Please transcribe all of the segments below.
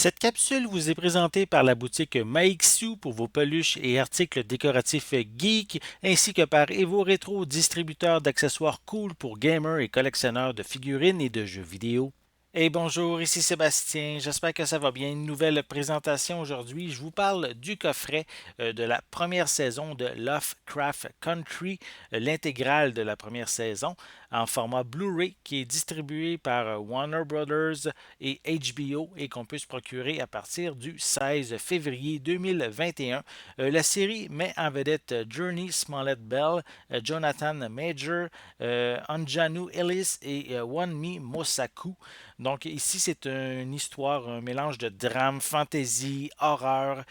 Cette capsule vous est présentée par la boutique Maixu pour vos peluches et articles décoratifs geek, ainsi que par Evo Retro, distributeur d'accessoires cool pour gamers et collectionneurs de figurines et de jeux vidéo. Hey bonjour, ici Sébastien, j'espère que ça va bien. Une nouvelle présentation aujourd'hui. Je vous parle du coffret de la première saison de Lovecraft Country, l'intégrale de la première saison, en format Blu-ray qui est distribué par Warner Brothers et HBO et qu'on peut se procurer à partir du 16 février 2021. La série met en vedette Journey Smollett Bell, Jonathan Major, Anjanu Ellis et Wonmi Mosaku. Donc ici, c'est une histoire, un mélange de drame, fantasy, horreur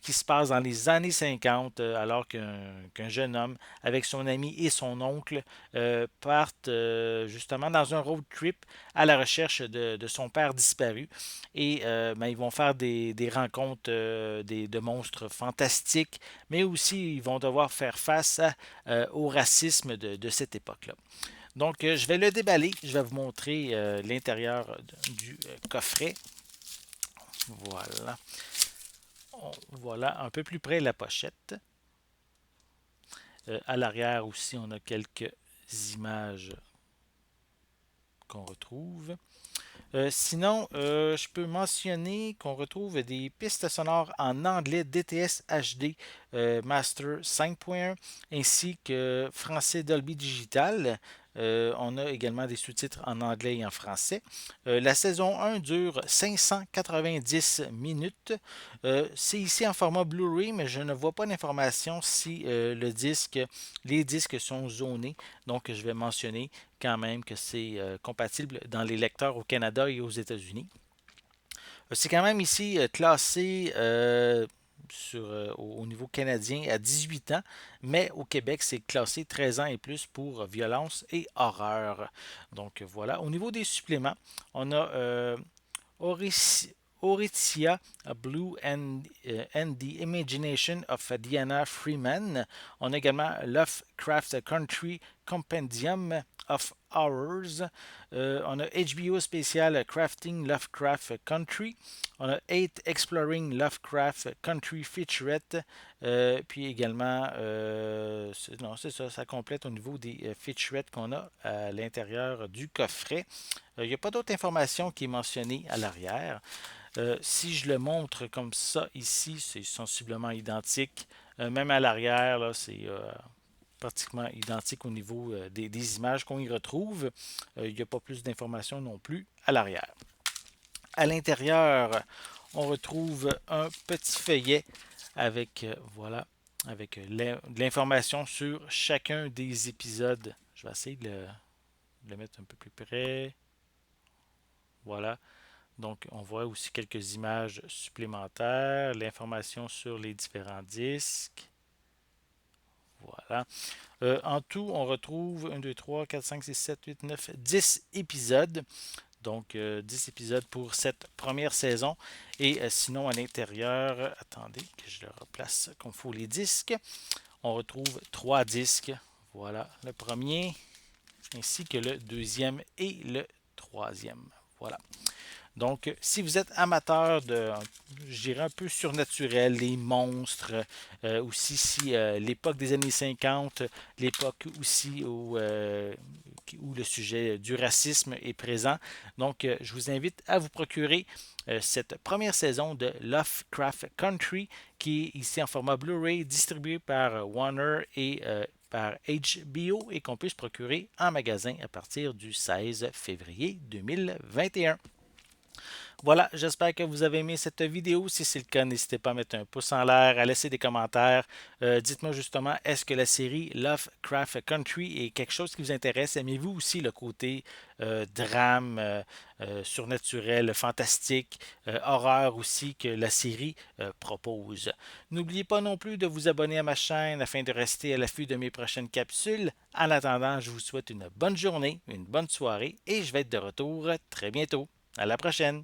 qui se passe dans les années 50 alors qu'un jeune homme avec son ami et son oncle partent justement dans un road trip à la recherche de son père disparu. Et ben, ils vont faire des rencontres de monstres fantastiques, mais aussi ils vont devoir faire face au racisme de cette époque-là. Donc, je vais le déballer. Je vais vous montrer l'intérieur du coffret. Voilà. Voilà un peu plus près la pochette. À l'arrière aussi, on a quelques images qu'on retrouve. Sinon, je peux mentionner qu'on retrouve des pistes sonores en anglais DTS HD Master 5.1 ainsi que français Dolby Digital. On a également des sous-titres en anglais et en français. La saison 1 dure 590 minutes. C'est ici en format Blu-ray, mais je ne vois pas d'information si les disques sont zonés. Donc, je vais mentionner quand même que c'est compatible dans les lecteurs au Canada et aux États-Unis. C'est quand même ici classé au niveau canadien à 18 ans, mais au Québec, c'est classé 13 ans et plus pour violence et horreur. Donc voilà. Au niveau des suppléments, on a Oritia Blue and the Imagination of Diana Freeman. On a également Lovecraft Country Compendium of Horrors. On a HBO spécial Crafting Lovecraft Country. On a 8 Exploring Lovecraft Country Featurette. Puis également, non, c'est ça, ça complète au niveau des featurettes qu'on a à l'intérieur du coffret. Il n'y a pas d'autre information qui est mentionnée à l'arrière. Si je le montre comme ça ici, c'est sensiblement identique. Même à l'arrière, là, c'est pratiquement identique au niveau des images qu'on y retrouve. Il n'y a pas plus d'informations non plus à l'arrière. À l'intérieur, on retrouve un petit feuillet avec voilà avec de l'information sur chacun des épisodes. Je vais essayer de le mettre un peu plus près. Voilà. Donc, on voit aussi quelques images supplémentaires, l'information sur les différents disques. Voilà. En tout, on retrouve 1, 2, 3, 4, 5, 6, 7, 8, 9, 10 épisodes. Donc, 10 épisodes pour cette première saison. Et sinon, à l'intérieur, attendez que je le replace comme il faut les disques. On retrouve 3 disques. Voilà, le premier, ainsi que le deuxième et le troisième. Voilà. Donc, si vous êtes amateur de, je dirais un peu surnaturel, les monstres, aussi si l'époque des années 50, l'époque aussi où le sujet du racisme est présent. Donc, je vous invite à vous procurer cette première saison de Lovecraft Country qui est ici en format Blu-ray distribué par Warner et par HBO et qu'on peut se procurer en magasin à partir du 16 février 2021. Voilà, j'espère que vous avez aimé cette vidéo. Si c'est le cas, n'hésitez pas à mettre un pouce en l'air, à laisser des commentaires. Dites-moi justement, est-ce que la série Lovecraft Country est quelque chose qui vous intéresse? Aimez-vous aussi le côté drame, surnaturel, fantastique, horreur aussi que la série propose? N'oubliez pas non plus de vous abonner à ma chaîne afin de rester à l'affût de mes prochaines capsules. En attendant, je vous souhaite une bonne journée, une bonne soirée et je vais être de retour très bientôt. À la prochaine!